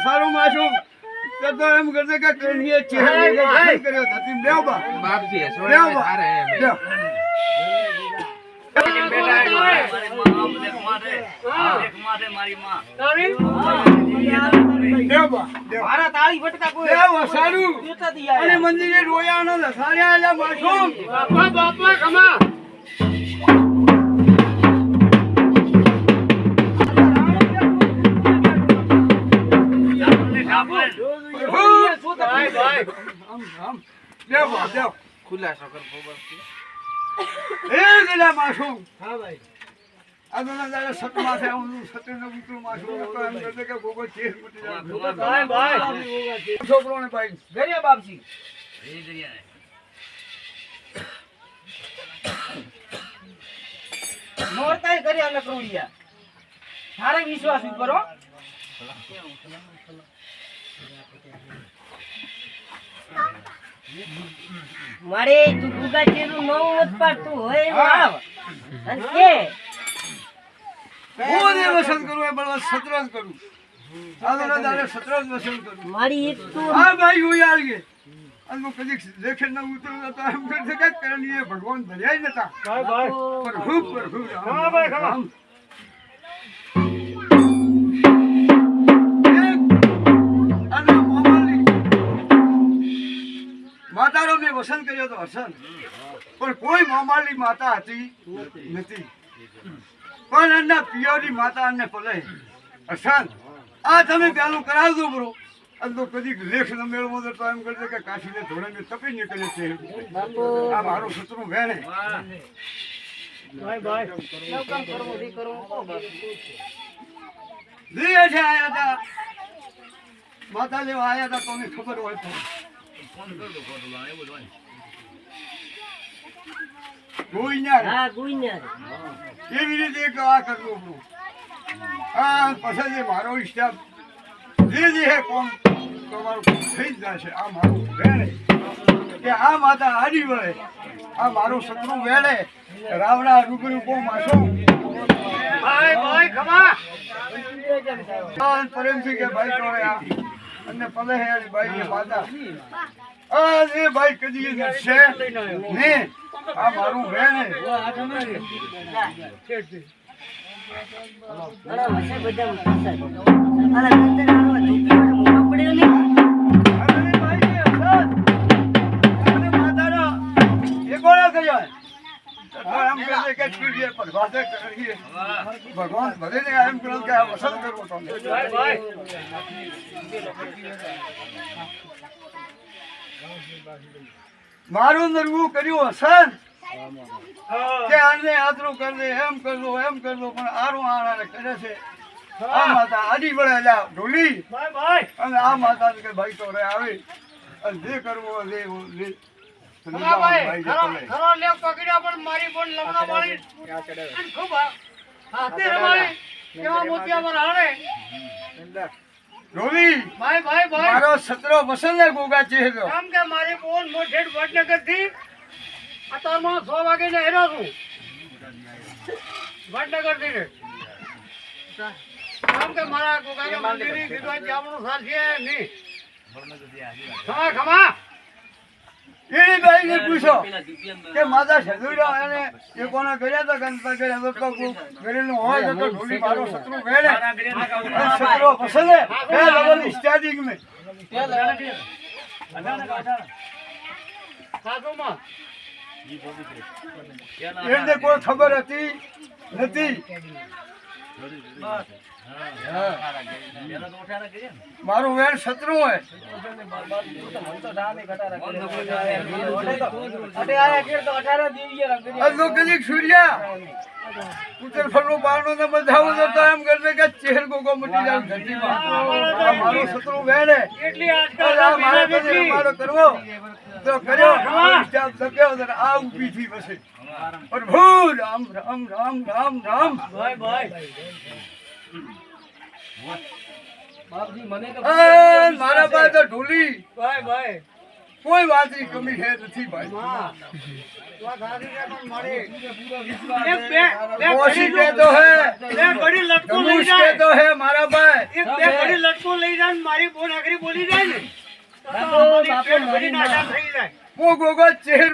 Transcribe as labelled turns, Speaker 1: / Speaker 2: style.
Speaker 1: સારું માશું તો એમ કરશે કે કણીએ ચહેરો કર્યો હતી બેવબા બાપજી અને મંદિરે રોયા લસાડ્યા માશું બાપા ખમા ખુલાસો કર માસુમ હા ભાઈ આ તો ના સતમાં છે હું સતનો મિત્રો માસુમ તો એમ કરતે કે ગોગો ચેર મટી જાય ભાઈ છોકરોને ભાઈ ગરિયા બાપજી એ ગરિયા મોરતાય ગરિયા લકરુડિયા સારે વિશ્વાસ કરો
Speaker 2: મારે તું ગુગા ચેરું નવ મત પાડતું હોય વાવ અને કે
Speaker 1: કોને વસન કરું એ બળવા સત્રજ કરું સાધના દારે સત્રજ વસન કરું
Speaker 2: મારી એક તું
Speaker 1: હા ભાઈ હું યાર કે અનુ કદી દેખે ન ઉતરો તો એમ કરશે કે કરણીએ ભગવાન ભર્યા નતા ભાઈ ભાઈ પર ખૂબ હા ભાઈ ખા માતાનો મેં વસન કર્યો તો હસન પણ કોઈ મામાલી માતા હતી નથી પણ એના પિયોની માતા ને પલે હસન આ તમે પેલું કરાવજો બ્રો અને તો કદી લેખ ન મેળવો તો એમ કરશે કે કાશીને ધોળે મેં તપી નીકળે છે આ મારો સતરું વેણે ભાઈ ભાઈ કામ કરવું દી કરું દી છે આયા હતા માતા લેવા આયા હતા તમને ખબર હોય તો ફોન કર દો ફોટો લાવે બોલવાય ગોઈનાર
Speaker 2: હા ગોઈનાર
Speaker 1: કેવી રીતે એક આ કરવું બ્રો આ પછી જે મારો સ્ટાફ જે હે કોમ તમારું થઈ જ જશે આ મારું વેણે કે આ માતા આડી વળે આ મારું સતરું વેળે રાવણા રૂબરૂ બહુ માસો ભાઈ ભાઈ ખમા પ્રેમથી કે ભાઈ તો આ અને પલે હે ભાઈ ની માતા આ એ ભાઈ કદી છે ને આ મારું વેણે
Speaker 2: બડા વસે બધા પાછા આલા નંદર આનો ધૂપી મોટો પડ્યો ને
Speaker 1: અરે ભાઈ કે હસન અને માતાનો એકોળા કર્યો આમ કહે કે છૂટીએ ભગવાન કરીએ ભગવાન ભલે ને એમ કરો કે આ વસન કરવો તો ભાઈ મારું નરવું કર્યું હસન કે આને આદરું કર દે એમ કર દો પણ આરું આને કરે છે આ માતા આડી વળે લા ઢોલી ભાઈ અને આ માતા કે ભાઈ તો રે આવે અને જે કરવો લે ભાઈ ખરો લેવ પકડ્યા પણ મારી બોન લમણા વાળી અને ખૂબ હાથે રમાડી કેવા મોતિયા પર હારે ઢોલી ભાઈ મારો સતરો વસન ગોગા ચહેરો આમ કે મારી બોન મોઢેડ વડનગર થી અત્યારમાં 6 વાગે ને હેરો છું
Speaker 3: વડનગર થી રે. આમ કે મારા ગોગાના મંદિરની કીધું જામણું સાલ છે નહીં. ખમા
Speaker 1: એની બાઈને પૂછો કે માતા સદુરા એને એ કોના કર્યા હતા ગણતા કર્યા તો કોક ઘરેનું હોય તો ઢોલી મારો શત્રુ વેડે શત્રુ પસંદ હે લેવલ સ્ટાર્ટિંગ મે
Speaker 3: સાધુમાં
Speaker 1: એને કોઈ ખબર હતી નથી મારું વેણ શત્રુ હોય કદીક સૂર્યા ઉત્તર ફરનો બારનો ને બધાવું તો એમ કરશે કે ચહેર ગોગો મટી જાવ ધરતીમાં આ મારો શત્રુ વેણ હે
Speaker 3: એટલી આજકાલ
Speaker 1: આ મારા કદી મારો કરવો તો કર્યો સ્ટાફ સક્યો તો આ ઊભી થી પછી પ્રભુ રામ રામ રામ રામ રામ
Speaker 3: ભાઈ ભાઈ
Speaker 1: મારા પાસે તો ઢોલી
Speaker 3: ભાઈ ભાઈ
Speaker 1: કોઈ વાતની કમી છે નથી ભાઈ
Speaker 3: માં તો સારી છે પણ મારી એક બે
Speaker 1: કોશી કહેતો હે
Speaker 3: બે ઘડી લટકો લઈ
Speaker 1: ધનુષ
Speaker 3: જાય
Speaker 1: કહેતો હે મારા ભાઈ
Speaker 3: એક બે ઘડી લટકો લઈ જાય ને મારી બોન આગરી બોલી જાય ને તો અમારી પેટ ભરીને આરામ થઈ જાય
Speaker 1: वो गोगा चेहर